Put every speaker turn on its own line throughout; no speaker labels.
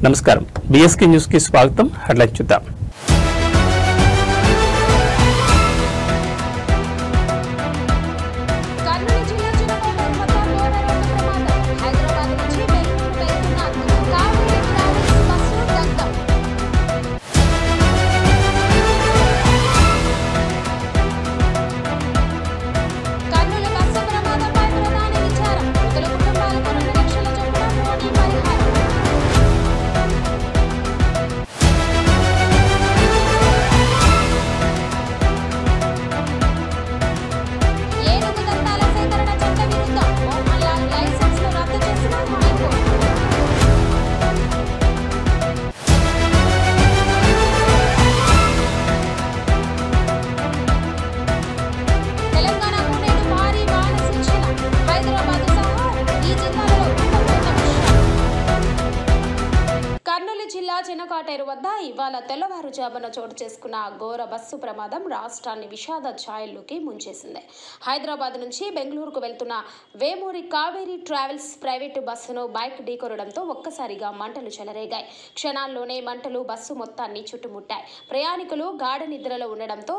నమస్కారం BSK news కి స్వాగతం. హెడ్లైన్స్ చూద్దాం.
చినకాటేరు వద్ద ఇవాళ తెల్లవారుజామున చోటు చేసుకున్న ఘోర బస్సు ప్రమాదం రాష్ట్రాన్ని విషాద ఛాయల్లోకి ముంచేసింది. హైదరాబాద్ నుంచి బెంగళూరుకు వెళ్తున్న వేమూరి కావేరీ ట్రావెల్స్ ప్రైవేటు బస్సును బైక్ ఢీకొనడంతో ఒక్కసారిగా మంటలు చెలరేగాయి. క్షణాల్లోనే మంటలు బస్సు మొత్తాన్ని చుట్టుముట్టాయి. ప్రయాణికులు గాఢ నిద్రలో ఉండడంతో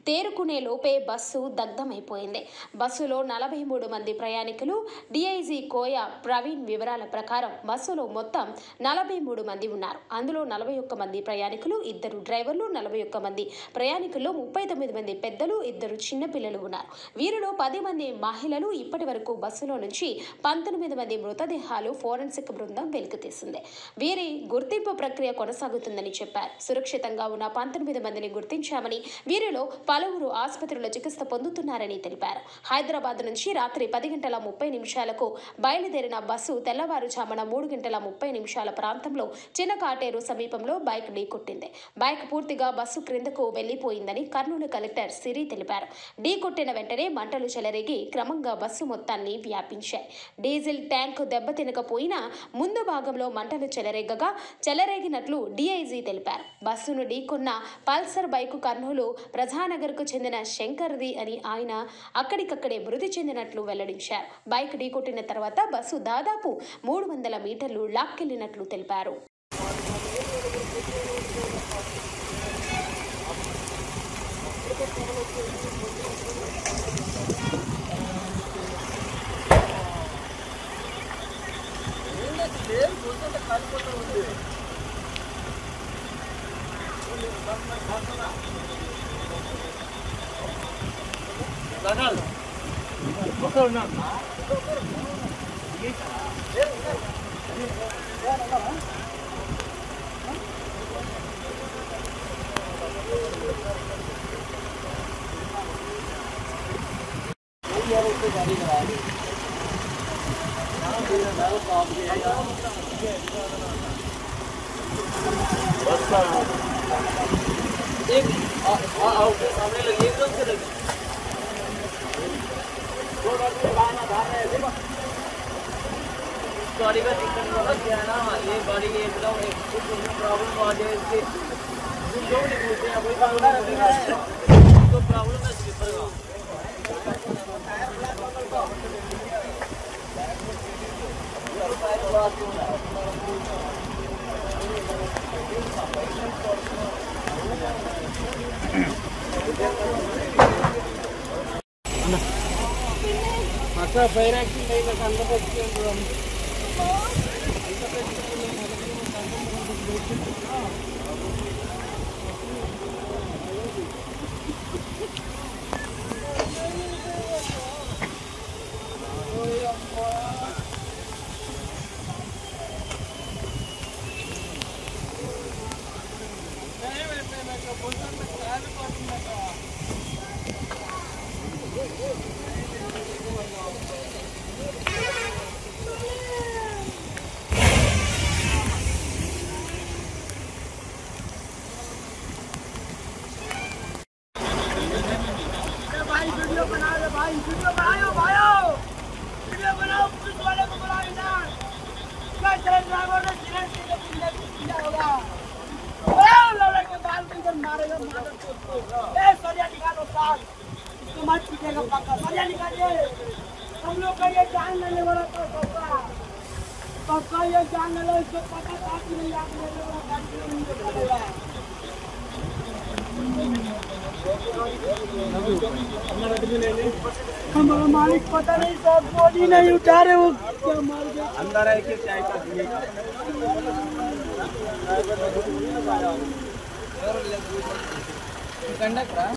తేరుకునే లోపే బస్సు దగ్ధమైపోయింది. బస్సులో 43 మంది ప్రయాణికులు. డీఐజీ కోయ ప్రవీణ్ వివరాల ప్రకారం బస్సులో మొత్తం 43 మంది ఉన్నారు. అందులో 41 మంది ప్రయాణికులు, 2 డ్రైవర్లు, 41 మంది ప్రయాణికుల్లో 39 మంది పెద్దలు, 2 చిన్నపిల్లలు ఉన్నారు. వీరిలో 10 మంది మహిళలు. ఇప్పటి వరకు బస్సులో నుంచి 19 మంది మృతదేహాలు ఫోరెన్సిక్ బృందం వెలికితీసింది. వీరి గుర్తింపు ప్రక్రియ కొనసాగుతుందని చెప్పారు. సురక్షితంగా ఉన్న 19 మందిని గుర్తించామని, వీరిలో పలువురు ఆసుపత్రిలో చికిత్స పొందుతున్నారని తెలిపారు. హైదరాబాద్ నుంచి రాత్రి 10:30 బయలుదేరిన బస్సు తెల్లవారుజామున 3:30 ప్రాంతంలో చినకాటేరు సమీపంలో బైక్ ఢీకొట్టింది. బైక్ పూర్తిగా బస్సు క్రిందకు వెళ్లిపోయిందని కర్నూలు కలెక్టర్ సిరి తెలిపారు. ఢీకొట్టిన వెంటనే మంటలు చెలరేగి క్రమంగా బస్సు మొత్తాన్ని వ్యాపించాయి. డీజిల్ ట్యాంక్ దెబ్బతినకపోయినా ముందు భాగంలో మంటలు చెలరేగినట్లు డీఐజీ తెలిపారు. బస్సును ఢీకొన్న పల్సర్ బైకు కర్నూలు ప్రజానగర్కు చెందిన శంకర్ది అని ఆయన అక్కడికక్కడే మృతి చెందినట్లు వెల్లడించారు. బైక్ ఢీకొట్టిన తర్వాత బస్సు దాదాపు 300 మీటర్లు లాక్కెళ్లినట్లు తెలిపారు.
गाड़ी का दिक्कत वाला क्या है ना, ये गाड़ी के एकदम कुछ प्रॉब्लम आ जाए इसके जो नहीं पूछते हैं कोई तो प्रॉब्लम है स्लीपर का। ఫైర్ యాక్సిడెంట్ అయితే సందర్భం मत पीटेगा पक्का, बढ़िया निकालिए। हम लोग का ये जान लेने वाला तो पक्का ये जान लो इसको पता था कि नहीं आप ले लो गाड़ी नहीं चलेगा हमारा मालिक पता नहीं सब बॉडी नहीं उठा रहे वो क्या मार गया अंदर है कि चाय का कंडक्टर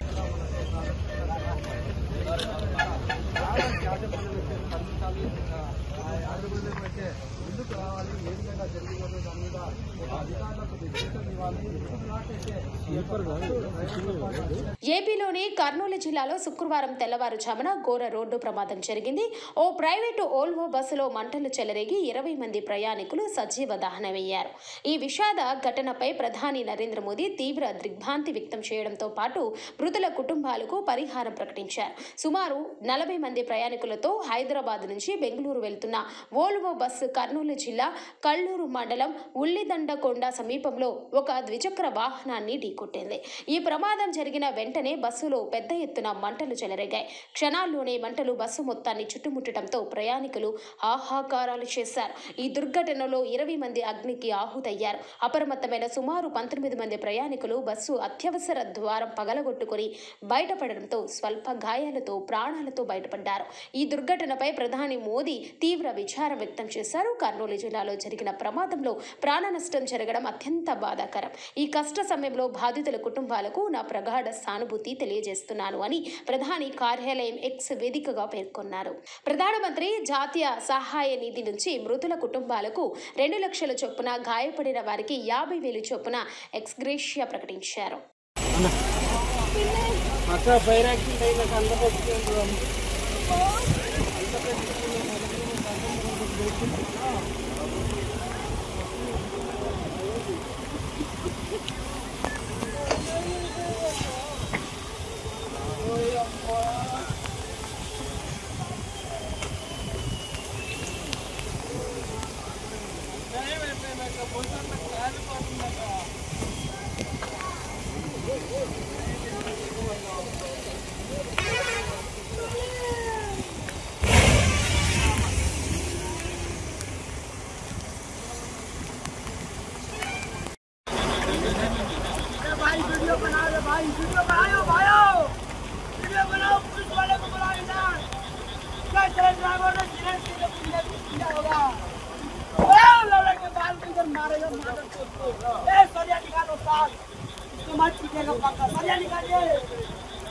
ఏపీలోని కర్నూలు జిల్లాలో శుక్రవారం తెల్లవారుజామున ఘోర రోడ్డు ప్రమాదం జరిగింది. ఓ ప్రైవేటు ఓల్వో బస్సులో మంటలు చెలరేగి 20 మంది ప్రయాణికులు సజీవ దహనమయ్యారు. ఈ విషాద ఘటనపై ప్రధాని నరేంద్ర మోదీ తీవ్ర దిగ్భ్రాంతి వ్యక్తం చేయడంతో పాటు మృతుల కుటుంబాలకు పరిహారం ప్రకటించారు. సుమారు 40 మంది ప్రయాణికులతో హైదరాబాద్ నుంచి బెంగళూరు వెళ్తున్న ఓల్వో బస్సు కర్నూలు జిల్లా కల్లూరు మండలం ఉల్లిదండకొండ సమీపంలో ఒక ద్విచక్ర వాహనాన్ని ఢీకొట్టింది. ఈ ప్రమాదం జరిగిన వెంటనే బస్సులో పెద్ద ఎత్తున మంటలు చెలరేగాయి. క్షణాల్లోనే మంటలు బస్సు మొత్తాన్ని చుట్టుముట్టడంతో ప్రయాణికులు ఆహాకారాలు చేశారు. ఈ దుర్ఘటనలో 20 మంది అగ్నికి ఆహుతయ్యారు. అప్రమత్తమైన సుమారు 19 మంది ప్రయాణికులు బస్సు అత్యవసర ద్వారం పగలగొట్టుకుని బయటపడడంతో స్వల్ప గాయాలతో ప్రాణాలతో బయటపడ్డారు. ఈ దుర్ఘటనపై ప్రధాని మోదీ తీవ్ర విచారం వ్యక్తం చేశారు. కర్నూలు జిల్లాలో జరిగిన ప్రమాదంలో ప్రాణ నష్టం జరగడం అత్యంత బాధాకరం. ఈ కష్ట సమయంలో బాధితుల కుటుంబాలకు నా ప్రగాఢ సానుభూతి తెలియజేస్తున్నాను అని ప్రధాని కార్యాలయం ఎక్స్ వేదికగా పేర్కొన్నారు. ప్రధానమంత్రి జాతీయ సహాయ నిధి నుంచి మృతుల కుటుంబాలకు 2 లక్షల చొప్పున, గాయపడిన వారికి 50,000 చొప్పున ఎక్స్గ్రేషియా ప్రకటించారు.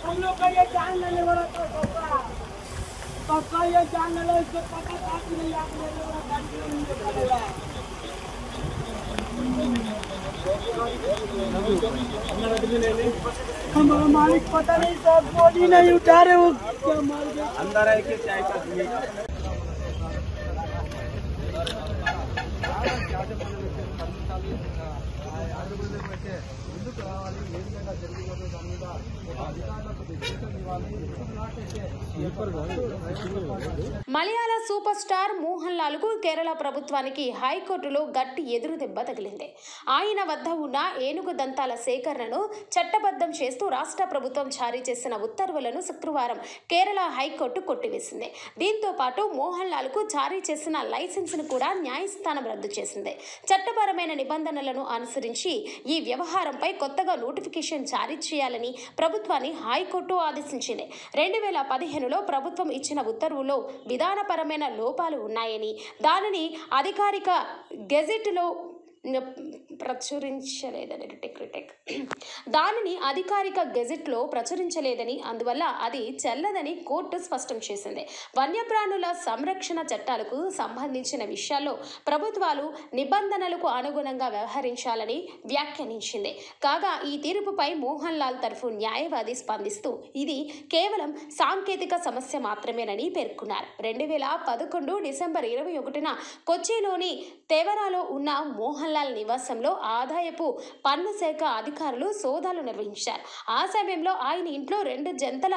हम लोग का ये जान लेने वाला तो पक्का ये जान लो इसको पता था कि नहीं आप ले लो गाड़ी नहीं चलेगा हमारा मालिक पता नहीं सब बॉडी नहीं उठा रहे वो क्या मार गया अंदर है कि चाय का
మలయాళ సూపర్ స్టార్ మోహన్ లాల్ కు కేరళ ప్రభుత్వానికి హైకోర్టులో గట్టి ఎదురు దెబ్బ తగిలింది. ఆయన వద్ద ఉన్న ఏనుగు దంతాల సేకరణను చట్టబద్ధం చేస్తూ రాష్ట్ర ప్రభుత్వం జారీ చేసిన ఉత్తర్వులను శుక్రవారం కేరళ హైకోర్టు కొట్టివేసింది. దీంతో పాటు మోహన్ లాల్ కు జారీ చేసిన లైసెన్సును కూడా న్యాయస్థానం రద్దు చేసింది. చట్టపరమైన నిబంధనలను అనుసరించి ఈ వ్యవహారంపై కొత్తగా నోటిఫికేషన్ జారీ చేయాలని ప్రభుత్వాన్ని హైకోర్టు ఆదేశించింది. 2015లో ప్రభుత్వం ఇచ్చిన ఉత్తర్వుల్లో విధానపరమైన లోపాలు ఉన్నాయని, దానిని అధికారిక గెజెట్లో ప్రచురించలేదని అందువల్ల అది చెల్లదని కోర్టు స్పష్టం చేసింది. వన్యప్రాణుల సంరక్షణ చట్టాలకు సంబంధించిన విషయాల్లో ప్రభుత్వాలు నిబంధనలకు అనుగుణంగా వ్యవహరించాలని వ్యాఖ్యానించింది. కాగా ఈ తీర్పుపై మోహన్ లాల్ తరఫు న్యాయవాది స్పందిస్తూ ఇది కేవలం సాంకేతిక సమస్య మాత్రమేనని పేర్కొన్నారు. 2011 డిసెంబర్ 21న కొచ్చిలోని తెవరాలో ఉన్న మోహన్ లాల్ నివాసంలో ఆదాయపు పన్ను శాఖ అధికారులు సోదాలు నిర్వహించారు. ఆ సమయంలో ఆయన ఇంట్లో 2 జంతల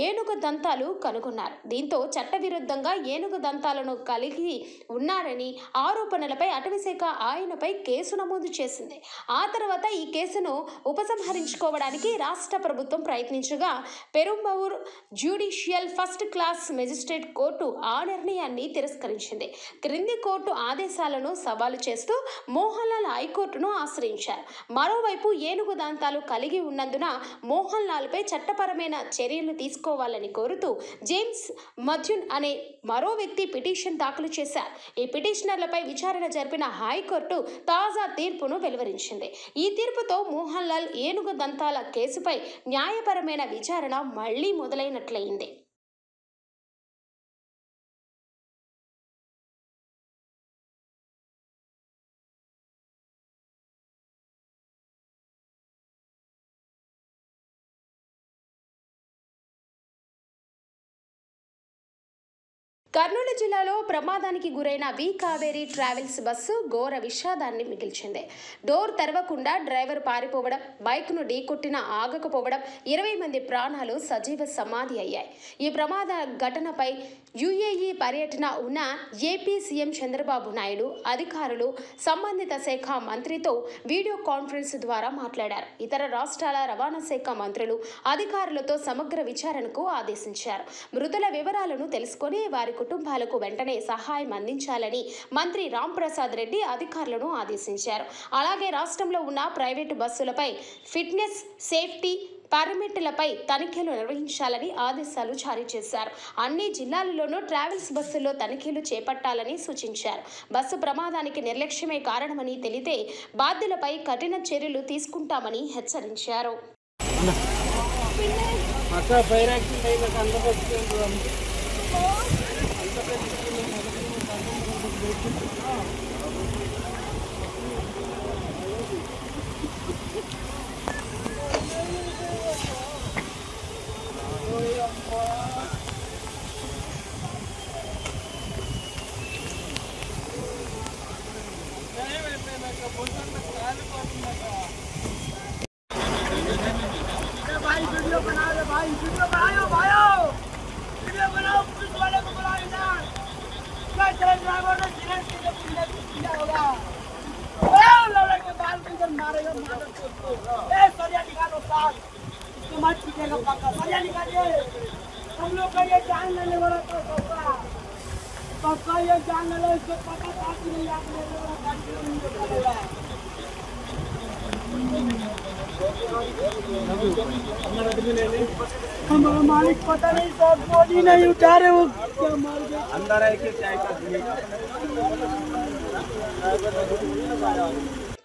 ఏనుగు దంతాలు కనుగొన్నారు. దీంతో చట్టవిరుద్ధంగా ఏనుగు దంతాలను కలిగి ఉన్నారని ఆరోపణలపై అటవీశాఖ ఆయనపై కేసు నమోదు చేసింది. ఆ తర్వాత ఈ కేసును ఉపసంహరించుకోవడానికి రాష్ట్ర ప్రభుత్వం ప్రయత్నించగా Perumbavoor judicial first class magistrate court ఆ నిర్ణయాన్ని తిరస్కరించింది. క్రింది కోర్టు ఆదేశాలను సవాలు చేస్తూ మోహన్ లాల్ హైకోర్టును ఆశ్రయించారు. మరోవైపు ఏనుగు దంతాలు కలిగి ఉన్నందున మోహన్ లాల్ పై చట్టపరమైన చర్యలు తీసుకోవాలని కోరుతూ జేమ్స్ మథ్యూన్ అనే మరో వ్యక్తి పిటిషన్ దాఖలు చేశారు. ఈ పిటిషనర్లపై విచారణ జరిపిన హైకోర్టు తాజా తీర్పును వెలువరించింది. ఈ తీర్పుతో మోహన్ లాల్ ఏనుగు దంతాల కేసుపై న్యాయపరమైన విచారణ మళ్లీ మొదలైనట్లయింది. కర్నూలు జిల్లాలో ప్రమాదానికి గురైన వి కావేరీ ట్రావెల్స్ బస్సు ఘోర విషాదాన్ని మిగిల్చింది. డోర్ తెరవకుండా డ్రైవర్ పారిపోవడం, బైక్ను ఢీకొట్టిన ఆగకపోవడం 20 మంది ప్రాణాలు సజీవ సమాధి అయ్యాయి. ఈ ప్రమాద ఘటనపై యుఏఈ పర్యటన ఉన్న ఏపీ సీఎం చంద్రబాబు నాయుడు అధికారులు సంబంధిత శాఖ మంత్రితో వీడియో కాన్ఫరెన్స్ ద్వారా మాట్లాడారు. ఇతర రాష్ట్రాల రవాణా శాఖ మంత్రులు అధికారులతో సమగ్ర విచారణకు ఆదేశించారు. మృతుల వివరాలను తెలుసుకొని వారి కుటుంబాలకు వెంటనే సహాయం అందించాలని మంత్రి రాంప్రసాద్ రెడ్డి అధికారులను ఆదేశించారు. అలాగే రాష్ట్రంలో ఉన్న ప్రైవేటు బస్సులపై ఫిట్నెస్, సేఫ్టీ పర్మిట్లపై తనిఖీలు నిర్వహించాలని ఆదేశాలు జారీ చేశారు. అన్ని జిల్లాలలోనూ ట్రావెల్స్ బస్సుల్లో తనిఖీలు చేపట్టాలని సూచించారు. బస్సు ప్రమాదానికి నిర్లక్ష్యమే కారణమని తెలితే బాధ్యులపై కఠిన చర్యలు తీసుకుంటామని హెచ్చరించారు.
हम लोग का ये जान लेने वाला तो पापा ये जान ले इसको पता था कि नहीं आप लेने वाला गाड़ी नहीं चलेगा। हमारा मालिक पता नहीं सब बॉडी नहीं उठा रहे वो क्या मार गया अंदर है कि चाय का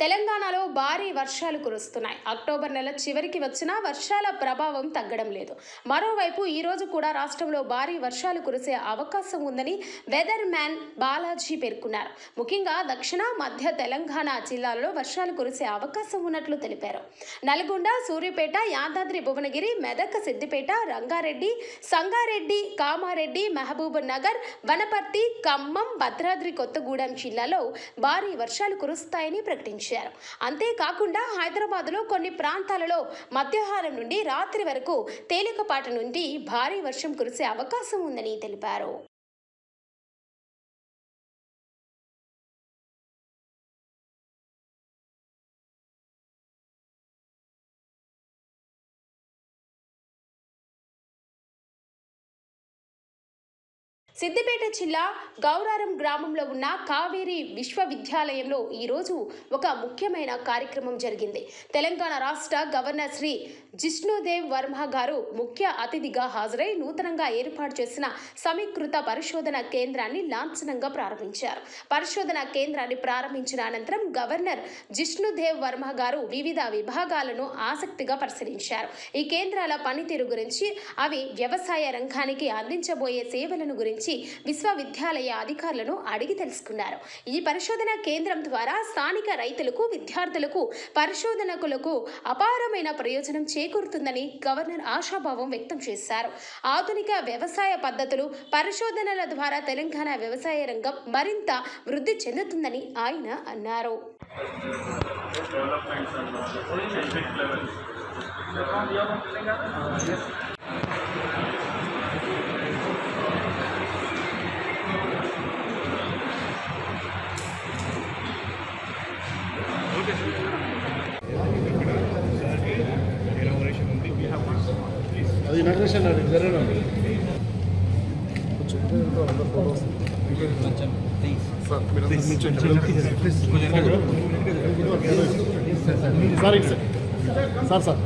తెలంగాణలో భారీ వర్షాలు కురుస్తున్నాయి. అక్టోబర్ నెల చివరికి వచ్చినా వర్షాల ప్రభావం తగ్గడం లేదు. మరోవైపు ఈ రోజు కూడా రాష్ట్రంలో భారీ వర్షాలు కురిసే అవకాశం ఉందని వెదర్ మ్యాన్ బాలాజీ పేర్కొన్నారు. ముఖ్యంగా దక్షిణ మధ్య తెలంగాణ జిల్లాలలో వర్షాలు కురిసే అవకాశం ఉన్నట్లు తెలిపారు. నల్గొండ, సూర్యాపేట, యాదాద్రి భువనగిరి, మెదక్, సిద్దిపేట, రంగారెడ్డి, సంగారెడ్డి, కామారెడ్డి, మహబూబ్ నగర్, వనపర్తి, ఖమ్మం, భద్రాద్రి కొత్తగూడెం జిల్లాలో భారీ వర్షాలు కురుస్తాయని ప్రకటించారు. అంతేకాకుండా హైదరాబాద్లో కొన్ని ప్రాంతాలలో మధ్యాహ్నం నుండి రాత్రి వరకు తేలికపాటి నుండి భారీ వర్షం కురిసే అవకాశం ఉందని తెలిపారు. సిద్దిపేట జిల్లా గౌరారం గ్రామంలో ఉన్న కావేరీ విశ్వవిద్యాలయంలో ఈరోజు ఒక ముఖ్యమైన కార్యక్రమం జరిగింది. తెలంగాణ రాష్ట్ర గవర్నర్ శ్రీ జిష్ణుదేవ్ వర్మ గారు ముఖ్య అతిథిగా హాజరై నూతనంగా ఏర్పాటు చేసిన సమీకృత పరిశోధన కేంద్రాన్ని లాంఛనంగా ప్రారంభించారు. పరిశోధన కేంద్రాన్ని ప్రారంభించిన అనంతరం గవర్నర్ జిష్ణుదేవ్ వర్మ గారు వివిధ విభాగాలను ఆసక్తిగా పరిశీలించారు. ఈ కేంద్రాల పనితీరు గురించి, అవి వ్యవసాయ రంగానికి అందించబోయే సేవలను గురించి గురించి విశ్వవిద్యాలయ అధికారులను అడిగి తెలుసుకున్నారు. ఈ పరిశోధన కేంద్రం ద్వారా స్థానిక రైతులకు, విద్యార్థులకు, పరిశోధకులకు అపారమైన ప్రయోజనం చేకూరుతుందని గవర్నర్ ఆశాభావం వ్యక్తం చేశారు. ఆధునిక వ్యవసాయ పద్ధతులు, పరిశోధనల ద్వారా తెలంగాణ వ్యవసాయ రంగం మరింత వృద్ధి చెందుతుందని ఆయన అన్నారు.
అది నరేషన్ జరగడం సార్ సార్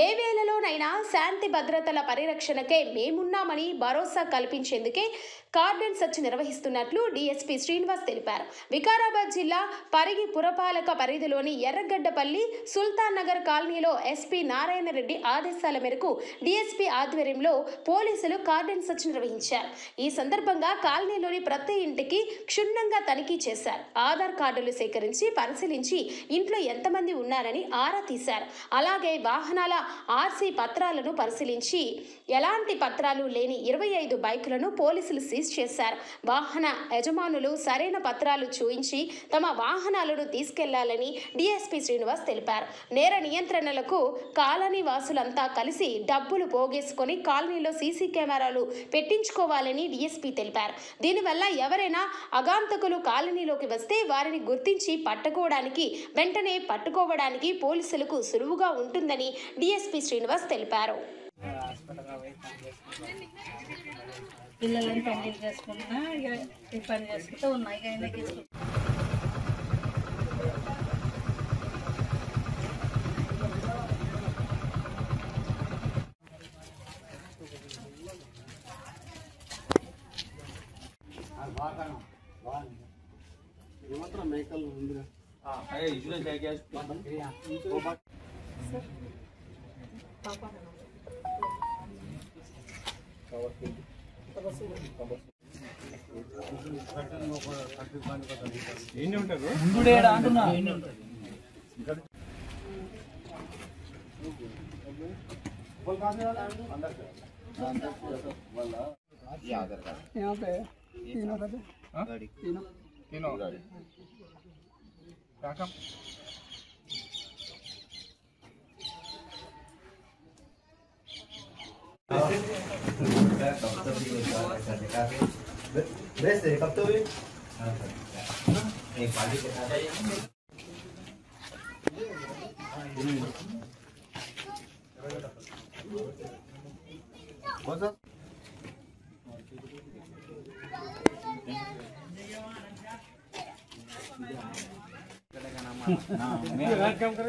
ఏ వేళలోనైనా శాంతి భద్రతల పరిరక్షణకే మేమున్నామని భరోసా కల్పించేందుకే కార్డన్ సెర్చ్ నిర్వహిస్తున్నట్లు డీఎస్పీ శ్రీనివాస్ తెలిపారు. వికారాబాద్ జిల్లా పరిగి పురపాలక పరిధిలోని ఎర్రగడ్డపల్లి సుల్తాన్ నగర్ కాలనీలో ఎస్పీ నారాయణ రెడ్డి ఆదేశాల మేరకు డీఎస్పీ ఆధ్వర్యంలో పోలీసులు కార్డన్ సెర్చ్ నిర్వహించారు. ఈ సందర్భంగా కాలనీలోని ప్రతి ఇంటికి క్షుణ్ణంగా తనిఖీ చేశారు. ఆధార్ కార్డులు సేకరించి పరిశీలించి ఇంట్లో ఎంతమంది ఉన్నారని ఆరా తీశారు. అలాగే వాహనాల ఆర్సీ పత్రాలను పరిశీలించి ఎలాంటి పత్రాలు లేని 25 బైకులను పోలీసులు సీజ్ చేశారు. వాహన యజమానులు సరైన పత్రాలు చూయించి తమ వాహనాలను తీసుకెళ్లాలని డీఎస్పీ శ్రీనివాస్ తెలిపారు. నేర నియంత్రణలకు కాలనీ వాసులంతా కలిసి డబ్బులు పోగేసుకొని కాలనీలో సీసీ కెమెరాలు పెట్టించుకోవాలని డీఎస్పీ తెలిపారు. దీనివల్ల ఎవరైనా అగాంతకులు కాలనీలోకి వస్తే వారిని గుర్తించి వెంటనే పట్టుకోవడానికి పోలీసులకు సులువుగా ఉంటుందని డీఎస్పీ శ్రీనివాస్ తెలిపారు.
పిల్లలను పని చేసుకుంటున్నా ఇక పని చేసుకుంటూ ఉన్నాయి.
ఏమాత్రం మేకలు ఉందిరా
ఎన్ని ఉంటారు
कब तो एक पार्टी के साथ कौन सा
काम कर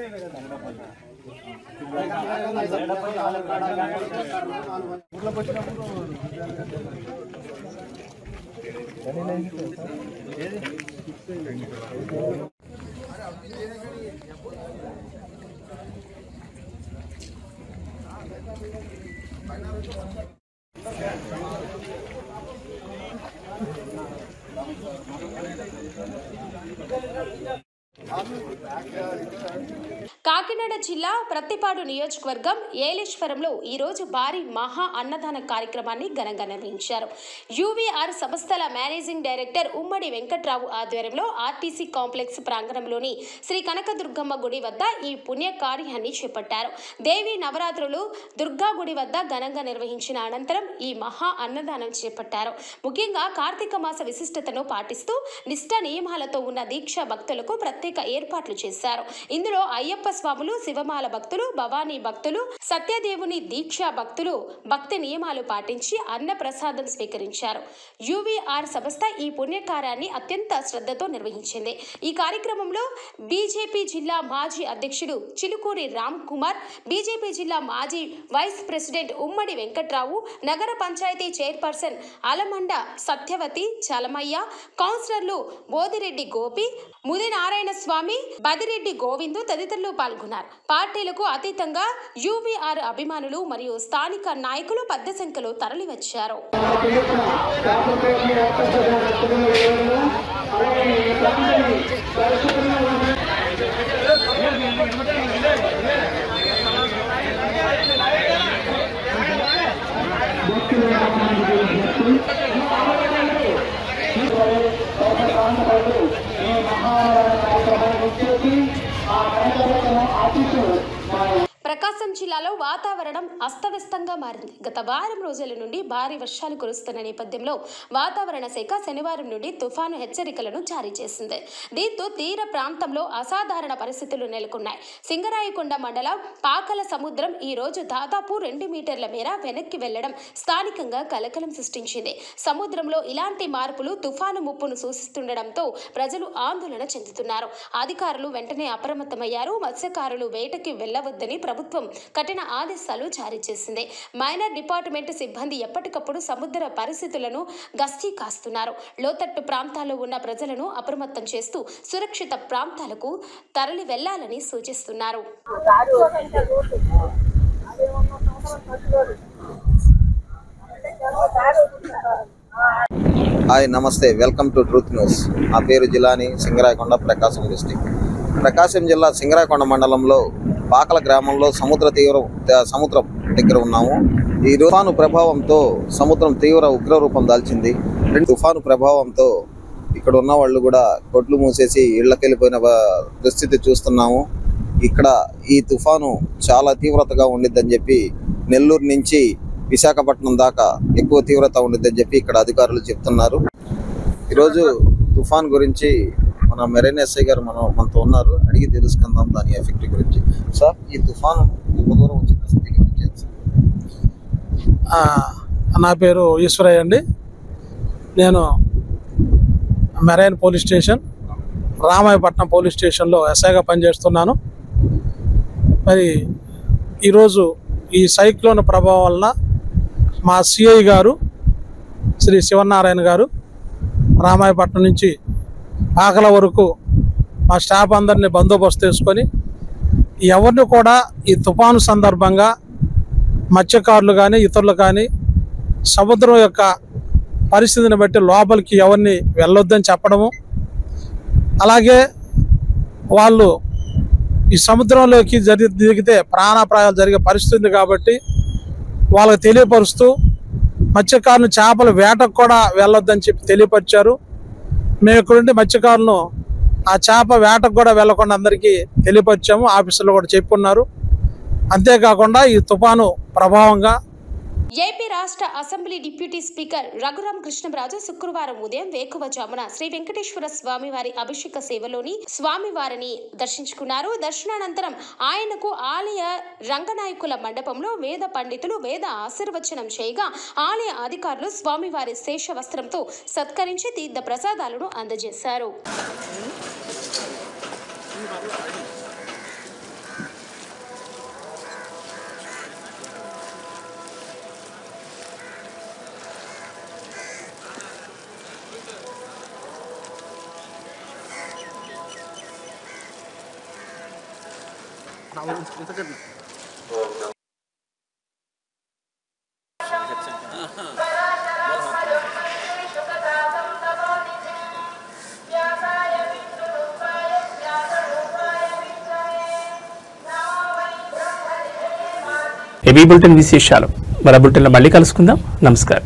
కాగా
కాకినాడ జిల్లా ప్రత్తిపాడు నియోజకవర్గం ఏలేశ్వరంలో ఈరోజు భారీ మహా అన్నదాన కార్యక్రమాన్ని ఘనంగా నిర్వహించారు. యూవీఆర్ సంస్థల మేనేజింగ్ డైరెక్టర్ ఉమ్మడి వెంకట్రావు ఆధ్వర్యంలో ఆర్టీసీ కాంప్లెక్స్ ప్రాంగణంలోని శ్రీ కనకదుర్గమ్మ గుడి వద్ద ఈ పుణ్య కార్యాన్ని చేపట్టారు. దేవి నవరాత్రులు దుర్గా గుడి వద్ద ఘనంగా నిర్వహించిన అనంతరం ఈ మహా అన్నదానం చేపట్టారు. ముఖ్యంగా కార్తీక మాస విశిష్టతను పాటిస్తూ నిష్ఠ నియమాలతో ఉన్న దీక్షా భక్తులకు ప్రత్యేక ఏర్పాట్లు చేశారు. ఇందులో అయ్యప్ప స్వాములు, శివమాల భక్తులు, భవానీ భక్తులు, సత్యదేవుని దీక్షా భక్తులు భక్తి నియమాలు పాటించి అన్న ప్రసాదం స్వీకరించారు. యూవీఆర్ సంస్థ ఈ పుణ్యకార్యాన్ని అత్యంత శ్రద్ధతో నిర్వహించింది. ఈ కార్యక్రమంలో బీజేపీ జిల్లా మాజీ అధ్యక్షుడు చిలుకూరి రామ్ కుమార్, బీజేపీ జిల్లా మాజీ వైస్ ప్రెసిడెంట్ ఉమ్మడి వెంకట్రావు, నగర పంచాయతీ చైర్పర్సన్ అలమండ సత్యవతి, చలమయ్య, కౌన్సిలర్లు బోదిరెడ్డి గోపి, ముది నారాయణ స్వామి, బదిరెడ్డి గోవిందు తదితరులు పాల్గొన్నారు. పార్టీలకు అతీతంగా యూవీఆర్ అభిమానులు మరియు స్థానిక నాయకులు పెద్ద సంఖ్యలో తరలివచ్చారు. ప్రకాశం జిల్లాలో వాతావరణం అస్తవ్యస్తంగా మారింది. గత వారం రోజుల నుండి భారీ వర్షాలు కురుస్తున్న నేపథ్యంలో వాతావరణ శాఖ శనివారం నుండి తుఫాను హెచ్చరికలను జారీ చేసింది. దీంతో తీర ప్రాంతంలో అసాధారణ పరిస్థితులు నెలకొన్నాయి. సింగరాయకొండ మండలం పాకల సముద్రం ఈ రోజు దాదాపు 2 మీటర్ల మేర వెనక్కి వెళ్లడం స్థానికంగా కలకలం సృష్టించింది. సముద్రంలో ఇలాంటి మార్పులు తుఫాను ముప్పును సూచిస్తుండటంతో ప్రజలు ఆందోళన చెందుతున్నారు. అధికారులు వెంటనే అప్రమత్తమయ్యారు. మత్స్యకారులు వేటకి వెళ్లవద్దని ప్రభుత్వం కఠిన ఆదేశాలు జారీ చేసింది. మైనర్ డిపార్ట్మెంట్ సిబ్బంది ఎప్పటికప్పుడు సముద్ర పరిస్థితులను గస్తీ కాస్తున్నారు. లోతట్టు ప్రాంతాల్లో ఉన్న ప్రజలను అప్రమత్తం చేస్తూ సురక్షిత ప్రాంతాలకు తరలి వెళ్లాలని సూచిస్తున్నారు.
హాయ్, నమస్తే, వెల్కమ్ టు ట్రూత్ న్యూస్. నా పేరు జిలాని, సింగరాయకొండ, ప్రకాశం డిస్టిక్. ప్రకాశం జిల్లా సింగరాయకొండ మండలంలో పాకల గ్రామంలో సముద్రం దగ్గర ఉన్నాము. ఈ తుఫాను ప్రభావంతో సముద్రం తీవ్ర ఉగ్రరూపం దాల్చింది. తుఫాను ప్రభావంతో ఇక్కడ ఉన్న వాళ్ళు కూడా కొట్లు మూసేసి ఇళ్లకెళ్ళిపోయిన పరిస్థితి చూస్తున్నాము. ఇక్కడ ఈ తుఫాను చాలా తీవ్రతగా ఉండిద్దని చెప్పి నెల్లూరు నుంచి విశాఖపట్నం దాకా ఎక్కువ తీవ్రత ఉండిద్దని చెప్పి ఇక్కడ అధికారులు చెప్తున్నారు. ఈరోజు తుఫాన్ గురించి మన మెరైన్ ఎస్ఐ గారు మనతో ఉన్నారు, అడిగి తెలుసుకుందాం దాని ఎఫెక్ట్ గురించి. సార్, ఈ తుఫాను ఎంత దూరం వచ్చింది?
నా పేరు ఈశ్వరయ్య అండి. నేను marine police station, Ramayapatnam police స్టేషన్లో ఎస్ఐగా పనిచేస్తున్నాను. మరి ఈరోజు ఈ సైక్లోన్ ప్రభావం వలన మా సిఐ గారు శ్రీ శివనారాయణ గారు రామాయపట్నం నుంచి పాకల వరకు మా స్టాఫ్ అందరినీ బందోబస్తు చేసుకొని ఎవరిని కూడా ఈ తుఫాను సందర్భంగా మత్స్యకారులు కానీ ఇతరులు కానీ సముద్రం యొక్క పరిస్థితిని బట్టి లోపలికి ఎవరిని వెళ్ళొద్దని చెప్పడము, అలాగే వాళ్ళు ఈ సముద్రంలోకి దిగితే ప్రాణాపాయాలు జరిగే పరిస్థితి కాబట్టి వాళ్ళకి తెలియపరుస్తూ మత్స్యకారులు చేపల వేటకు కూడా వెళ్ళొద్దని చెప్పి తెలియపరిచారు. మేము ఇక్కడుండి మత్స్యకారులను ఆ చేప వేటకు కూడా వెళ్లకుండా అందరికీ తెలియపరిచాము. ఆఫీసులో కూడా చెప్పున్నారు. అంతేకాకుండా ఈ తుఫాను ప్రభావంగా
ఏపీ రాష్ట్ర assembly deputy speaker Raghuram Krishnaraju శుక్రవారం ఉదయం వేకువజామున శ్రీ వెంకటేశ్వర స్వామివారి అభిషేక సేవలోని స్వామివారిని దర్శించుకున్నారు. దర్శనానంతరం ఆయనకు ఆలయ రంగనాయకుల మండపంలో వేద పండితులు వేద ఆశీర్వచనం చేయగా ఆలయ అధికారులు స్వామివారి శేష వస్త్రంతో సత్కరించి తీర్థ ప్రసాదాలను అందజేశారు.
ఏబీ బులెటిన్ విశేషాలు మరో బులెటిన్లో మళ్ళీ కలుసుకుందాం. నమస్కారం.